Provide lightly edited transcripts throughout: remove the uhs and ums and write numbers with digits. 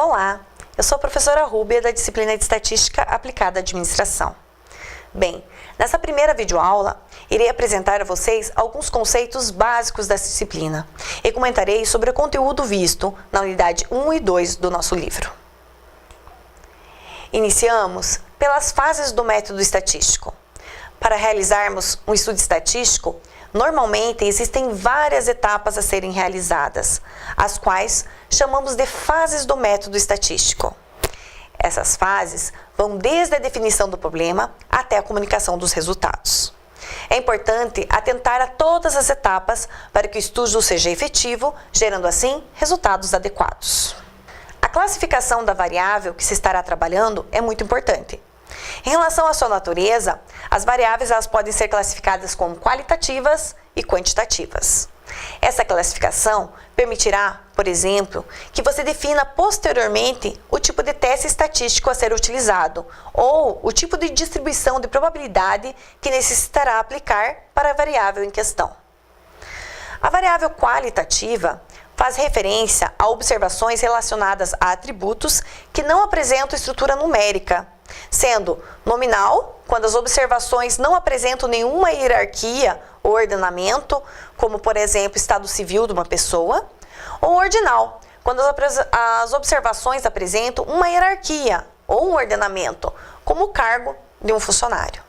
Olá, eu sou a professora Rúbia da disciplina de Estatística Aplicada à Administração. Bem, nessa primeira videoaula, irei apresentar a vocês alguns conceitos básicos dessa disciplina e comentarei sobre o conteúdo visto na unidade 1 e 2 do nosso livro. Iniciamos pelas fases do método estatístico. Para realizarmos um estudo estatístico, normalmente existem várias etapas a serem realizadas, as quais chamamos de fases do método estatístico. Essas fases vão desde a definição do problema até a comunicação dos resultados. É importante atentar a todas as etapas para que o estudo seja efetivo, gerando assim resultados adequados. A classificação da variável que se estará trabalhando é muito importante. Em relação à sua natureza, as variáveis elas podem ser classificadas como qualitativas e quantitativas. Essa classificação permitirá, por exemplo, que você defina posteriormente o tipo de teste estatístico a ser utilizado ou o tipo de distribuição de probabilidade que necessitará aplicar para a variável em questão. A variável qualitativa faz referência a observações relacionadas a atributos que não apresentam estrutura numérica, sendo nominal, quando as observações não apresentam nenhuma hierarquia ou ordenamento, como por exemplo estado civil de uma pessoa, ou ordinal, quando as observações apresentam uma hierarquia ou um ordenamento, como o cargo de um funcionário.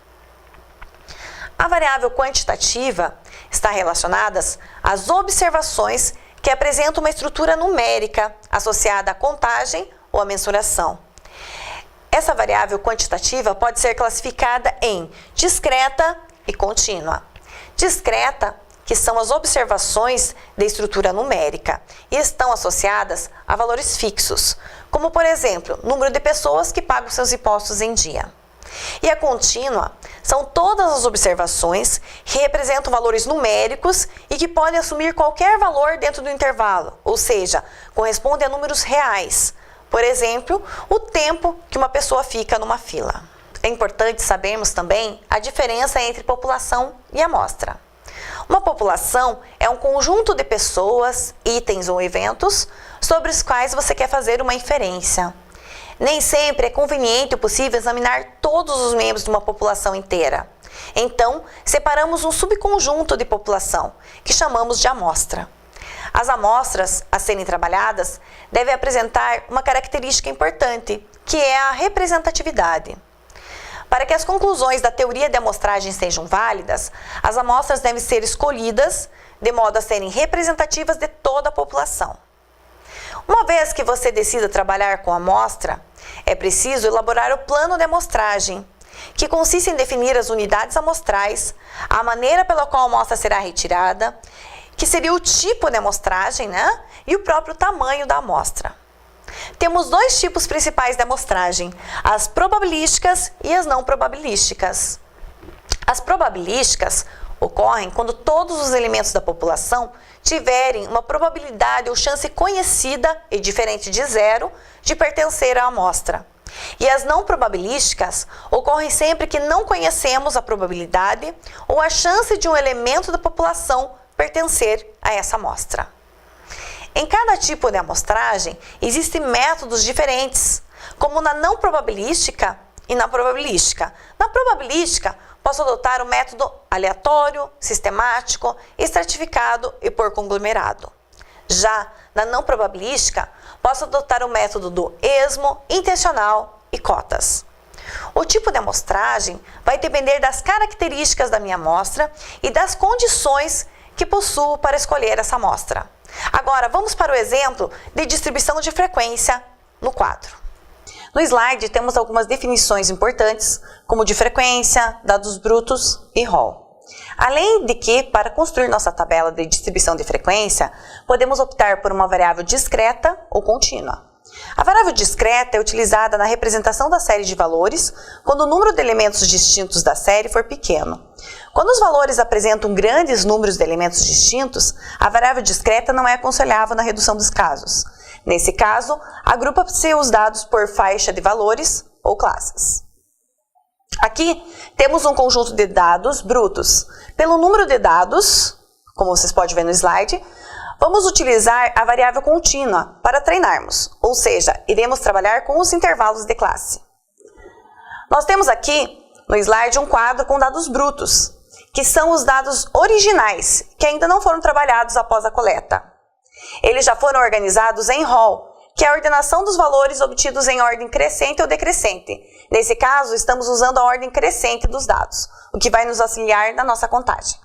A variável quantitativa está relacionada às observações que apresentam uma estrutura numérica associada à contagem ou à mensuração. Essa variável quantitativa pode ser classificada em discreta e contínua. Discreta, que são as observações de estrutura numérica e estão associadas a valores fixos, como por exemplo, número de pessoas que pagam seus impostos em dia. E a contínua são todas as observações que representam valores numéricos e que podem assumir qualquer valor dentro do intervalo, ou seja, corresponde a números reais. Por exemplo, o tempo que uma pessoa fica numa fila. É importante sabermos também a diferença entre população e amostra. Uma população é um conjunto de pessoas, itens ou eventos sobre os quais você quer fazer uma inferência. Nem sempre é conveniente ou possível examinar todos os membros de uma população inteira. Então, separamos um subconjunto de população, que chamamos de amostra. As amostras a serem trabalhadas devem apresentar uma característica importante, que é a representatividade. Para que as conclusões da teoria de amostragem sejam válidas, as amostras devem ser escolhidas de modo a serem representativas de toda a população. Uma vez que você decida trabalhar com a amostra, é preciso elaborar o plano de amostragem, que consiste em definir as unidades amostrais, a maneira pela qual a amostra será retirada, que seria o tipo de amostragem, e o próprio tamanho da amostra. Temos dois tipos principais de amostragem, as probabilísticas e as não probabilísticas. As probabilísticas ocorrem quando todos os elementos da população tiverem uma probabilidade ou chance conhecida e diferente de zero de pertencer à amostra. E as não probabilísticas ocorrem sempre que não conhecemos a probabilidade ou a chance de um elemento da população pertencer a essa amostra. Em cada tipo de amostragem, existem métodos diferentes, como na não probabilística e na probabilística. Na probabilística, posso adotar o método aleatório, sistemático, estratificado e por conglomerado. Já na não probabilística, posso adotar o método do esmo, intencional e cotas. O tipo de amostragem vai depender das características da minha amostra e das condições que possuo para escolher essa amostra. Agora, vamos para o exemplo de distribuição de frequência no quadro. No slide, temos algumas definições importantes, como de frequência, dados brutos e rol. Além de que, para construir nossa tabela de distribuição de frequência, podemos optar por uma variável discreta ou contínua. A variável discreta é utilizada na representação da série de valores quando o número de elementos distintos da série for pequeno. Quando os valores apresentam grandes números de elementos distintos, a variável discreta não é aconselhável na redução dos casos. Nesse caso, agrupa-se os dados por faixa de valores ou classes. Aqui temos um conjunto de dados brutos. Pelo número de dados, como vocês podem ver no slide, Vamos utilizar a variável contínua para treinarmos, ou seja, iremos trabalhar com os intervalos de classe. Nós temos aqui no slide um quadro com dados brutos, que são os dados originais, que ainda não foram trabalhados após a coleta. Eles já foram organizados em row, que é a ordenação dos valores obtidos em ordem crescente ou decrescente. Nesse caso, estamos usando a ordem crescente dos dados, o que vai nos auxiliar na nossa contagem.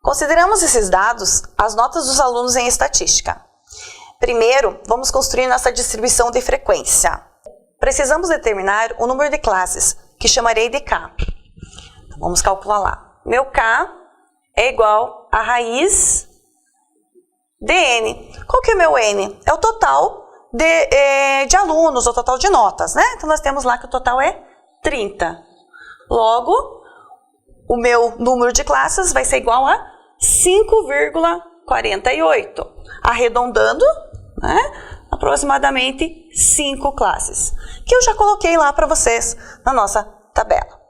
Consideramos esses dados as notas dos alunos em estatística. Primeiro, vamos construir nossa distribuição de frequência. Precisamos determinar o número de classes, que chamarei de K. Então, vamos calcular lá. Meu K é igual a raiz de N. Qual que é meu N? É o total de alunos, o total de notas, né? Então, nós temos lá que o total é 30. Logo, o meu número de classes vai ser igual a 5,48. Arredondando, né? Aproximadamente 5 classes, que eu já coloquei lá para vocês na nossa tabela.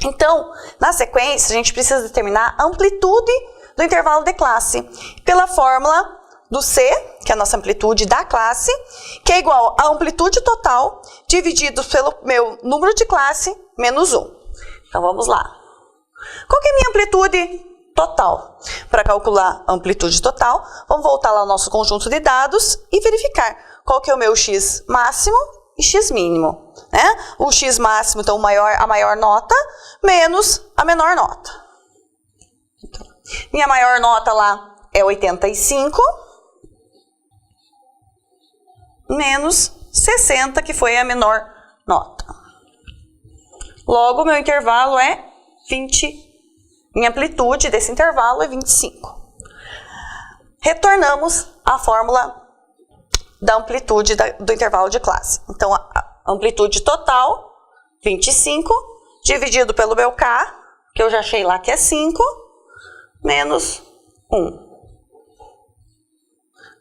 Então, na sequência, a gente precisa determinar a amplitude do intervalo de classe pela fórmula do C, que é a nossa amplitude da classe, que é igual a amplitude total dividido pelo meu número de classe menos 1. Então, vamos lá. Qual que é a minha amplitude total? Para calcular a amplitude total, vamos voltar lá ao nosso conjunto de dados e verificar qual que é o meu x máximo e x mínimo, né? O x máximo, então, a maior nota, menos a menor nota. Então, minha maior nota lá é 85, menos 60, que foi a menor nota. Logo, meu intervalo é 20. Minha amplitude desse intervalo é 25. Retornamos à fórmula da amplitude do intervalo de classe. Então, a amplitude total, 25, dividido pelo meu K, que eu já achei lá que é 5, menos 1.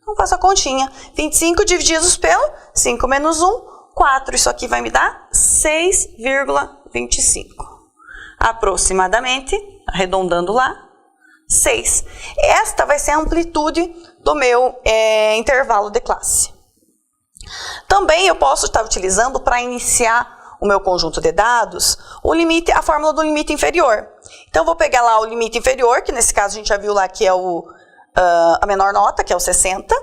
Então, faço a continha. 25 divididos pelo 5 menos 1, 4. Isso aqui vai me dar 6,25. Aproximadamente, arredondando lá, 6. Esta vai ser a amplitude do meu intervalo de classe. Também eu posso estar utilizando para iniciar o meu conjunto de dados a fórmula do limite inferior. Então, eu vou pegar lá o limite inferior, que nesse caso a gente já viu lá que é a menor nota, que é o 60,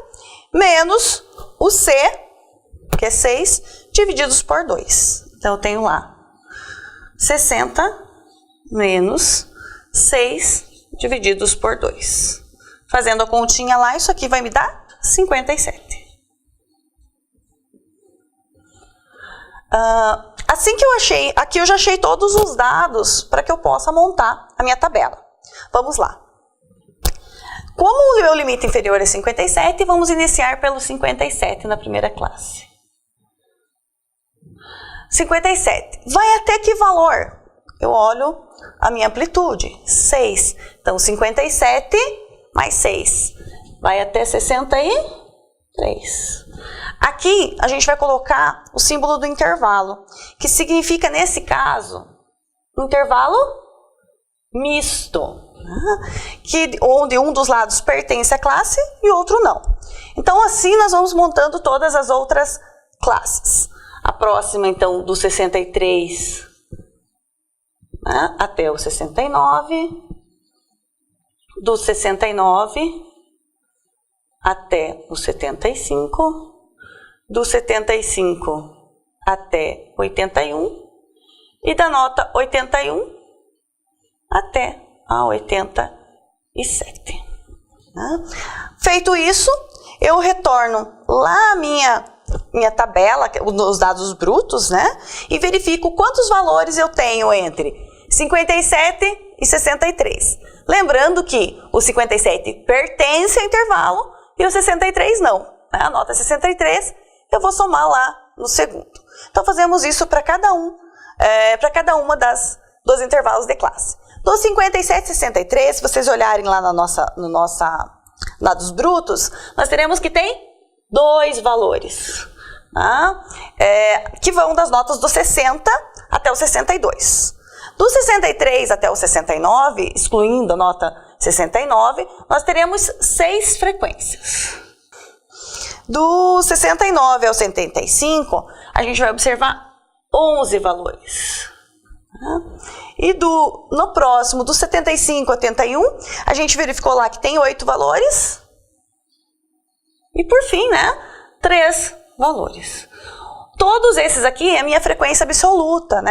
menos o C, que é 6, divididos por 2. Então, eu tenho lá 60 menos 6 divididos por 2. Fazendo a continha lá, isso aqui vai me dar 57. Assim que eu achei, aqui eu já achei todos os dados para que eu possa montar a minha tabela. Vamos lá. Como o meu limite inferior é 57, vamos iniciar pelo 57 na primeira classe. 57. Vai até que valor? Eu olho a minha amplitude, 6. Então, 57 mais 6. Vai até 63. Aqui, a gente vai colocar o símbolo do intervalo, que significa, nesse caso, um intervalo misto, onde um dos lados pertence à classe e o outro não. Então, assim, nós vamos montando todas as outras classes. A próxima, então, do 63 até o 69, do 69 até o 75, do 75 até 81 e da nota 81 até a 87. Feito isso, eu retorno lá a minha tabela, os dados brutos, né? E verifico quantos valores eu tenho entre 57 e 63. Lembrando que o 57 pertence ao intervalo e o 63 não. A nota 63 eu vou somar lá no segundo. Então, fazemos isso para cada uma dos intervalos de classe. Dos 57 e 63, se vocês olharem lá no nossa dados brutos, nós teremos que tem 2 valores, que vão das notas do 60 até o 62. Do 63 até o 69, excluindo a nota 69, nós teremos 6 frequências. Do 69 ao 75, a gente vai observar 11 valores. E no próximo, do 75 ao 81, a gente verificou lá que tem 8 valores. E por fim, 3 valores. Todos esses aqui é a minha frequência absoluta,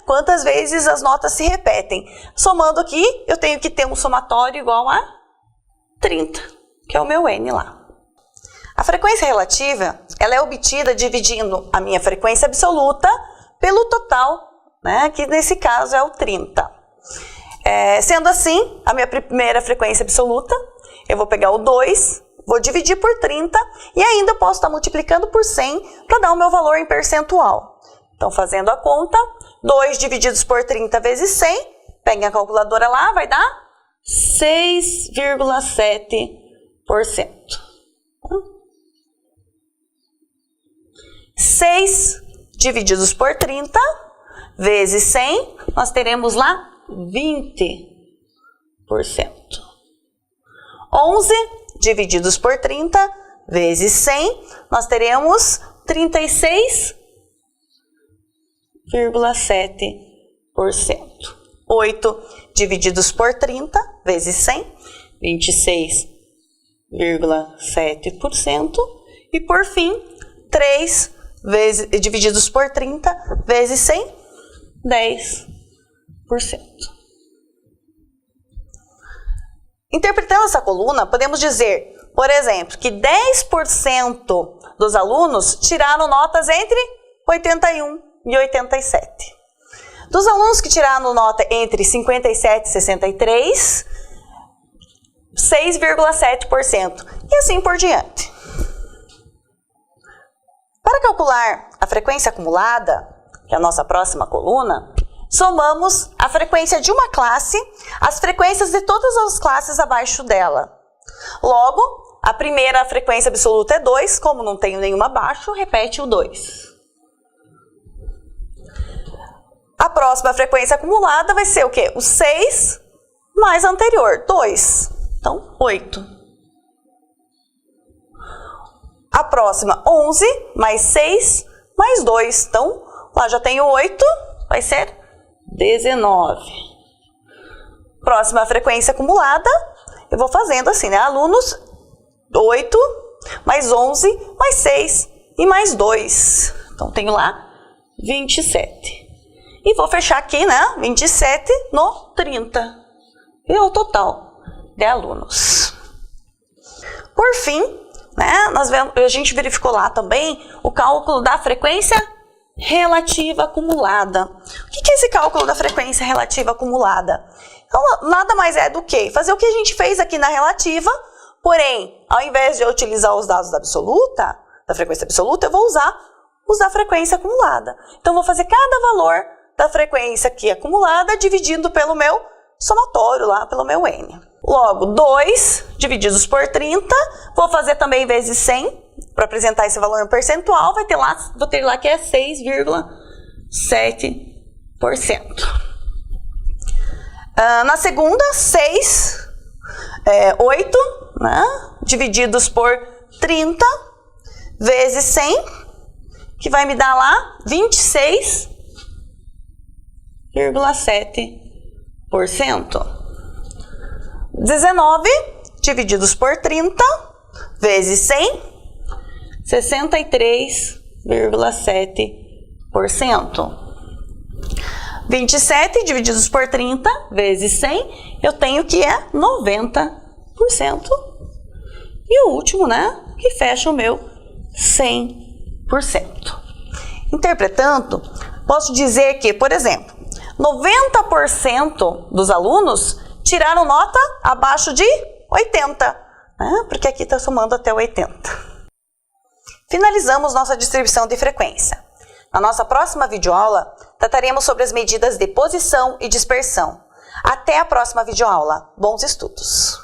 Quantas vezes as notas se repetem. Somando aqui, eu tenho que ter um somatório igual a 30, que é o meu N lá. A frequência relativa, ela é obtida dividindo a minha frequência absoluta pelo total, que nesse caso é o 30. Sendo assim, a minha primeira frequência absoluta, eu vou pegar o 2, vou dividir por 30 e ainda posso estar multiplicando por 100 para dar o meu valor em percentual. Então, fazendo a conta, 2 divididos por 30 vezes 100, peguem a calculadora lá, vai dar 6,7%. 6 divididos por 30 vezes 100, nós teremos lá 20%. 11 divididos por 30 vezes 100, nós teremos 36,7%. 8 divididos por 30 vezes 100, 26,7%. E por fim, 3 divididos por 30 vezes 100, 10%. Interpretando essa coluna, podemos dizer, por exemplo, que 10% dos alunos tiraram notas entre 81 e 87. Dos alunos que tiraram nota entre 57 e 63, 6,7%. E assim por diante. Para calcular a frequência acumulada, que é a nossa próxima coluna, somamos a frequência de uma classe, as frequências de todas as classes abaixo dela. Logo, a primeira frequência absoluta é 2, como não tenho nenhuma abaixo, repete o 2. A próxima frequência acumulada vai ser o quê? O 6 mais a anterior, 2. Então, 8. A próxima, 11 mais 6 mais 2. Então, lá já tenho 8, vai ser 19. Próxima frequência acumulada, eu vou fazendo assim, Alunos, 8 mais 11 mais 6 e mais 2. Então, tenho lá 27. E vou fechar aqui, 27 no 30. E é o total de alunos. Por fim, a gente verificou lá também o cálculo da frequência relativa acumulada. O que é esse cálculo da frequência relativa acumulada? Então, nada mais é do que fazer o que a gente fez aqui na relativa, porém, ao invés de eu utilizar os dados da frequência absoluta, eu vou usar os da frequência acumulada. Então, vou fazer cada valor da frequência aqui acumulada dividindo pelo meu somatório lá, pelo meu N. Logo, 2 divididos por 30, vou fazer também vezes 100, para apresentar esse valor em percentual, vou ter lá que é 6,7%. Na segunda, 8, divididos por 30, vezes 100, que vai me dar lá 26,7%. 19 divididos por 30 vezes 100, 63,7%. 27 divididos por 30 vezes 100, eu tenho que é 90%. E o último, que fecha o meu 100%. Interpretando, posso dizer que, por exemplo, 90% dos alunos tiraram nota abaixo de 80, porque aqui está somando até 80. Finalizamos nossa distribuição de frequência. Na nossa próxima videoaula, trataremos sobre as medidas de posição e dispersão. Até a próxima videoaula. Bons estudos!